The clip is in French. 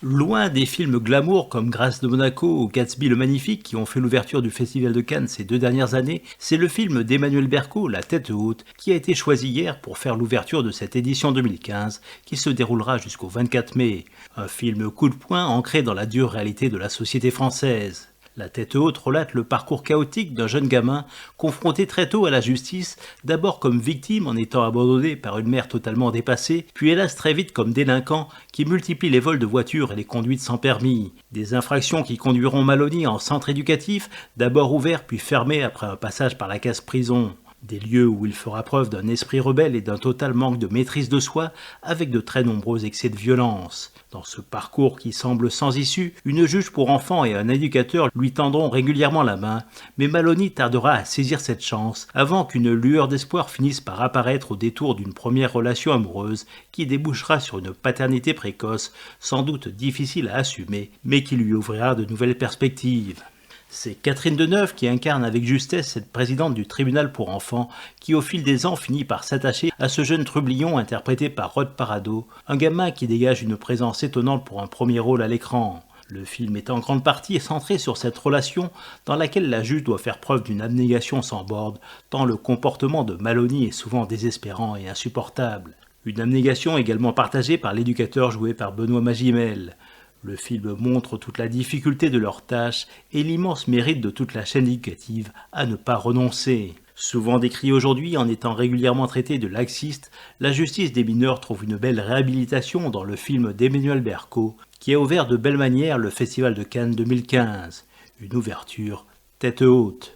Loin des films glamour comme Grâce de Monaco ou Gatsby le Magnifique qui ont fait l'ouverture du Festival de Cannes ces 2 dernières années, c'est le film d'Emmanuel Berco, La Tête Haute, qui a été choisi hier pour faire l'ouverture de cette édition 2015 qui se déroulera jusqu'au 24 mai. Un film coup de poing ancré dans la dure réalité de la société française. La Tête Haute relate le parcours chaotique d'un jeune gamin confronté très tôt à la justice, d'abord comme victime en étant abandonné par une mère totalement dépassée, puis hélas très vite comme délinquant qui multiplie les vols de voitures et les conduites sans permis. Des infractions qui conduiront Maloney en centre éducatif, d'abord ouvert puis fermé après un passage par la case prison. Des lieux où il fera preuve d'un esprit rebelle et d'un total manque de maîtrise de soi, avec de très nombreux excès de violence. Dans ce parcours qui semble sans issue, une juge pour enfants et un éducateur lui tendront régulièrement la main, mais Maloney tardera à saisir cette chance avant qu'une lueur d'espoir finisse par apparaître au détour d'une première relation amoureuse qui débouchera sur une paternité précoce, sans doute difficile à assumer, mais qui lui ouvrira de nouvelles perspectives. C'est Catherine Deneuve qui incarne avec justesse cette présidente du tribunal pour enfants qui au fil des ans finit par s'attacher à ce jeune trublion interprété par Rod Parado, un gamin qui dégage une présence étonnante pour un premier rôle à l'écran. Le film est en grande partie centré sur cette relation dans laquelle la juge doit faire preuve d'une abnégation sans borne, tant le comportement de Maloney est souvent désespérant et insupportable. Une abnégation également partagée par l'éducateur joué par Benoît Magimel. Le film montre toute la difficulté de leur tâche et l'immense mérite de toute la chaîne éducative à ne pas renoncer. Souvent décrit aujourd'hui en étant régulièrement traité de laxiste, la justice des mineurs trouve une belle réhabilitation dans le film d'Emmanuel Berco, qui a ouvert de belle manière le Festival de Cannes 2015. Une ouverture tête haute.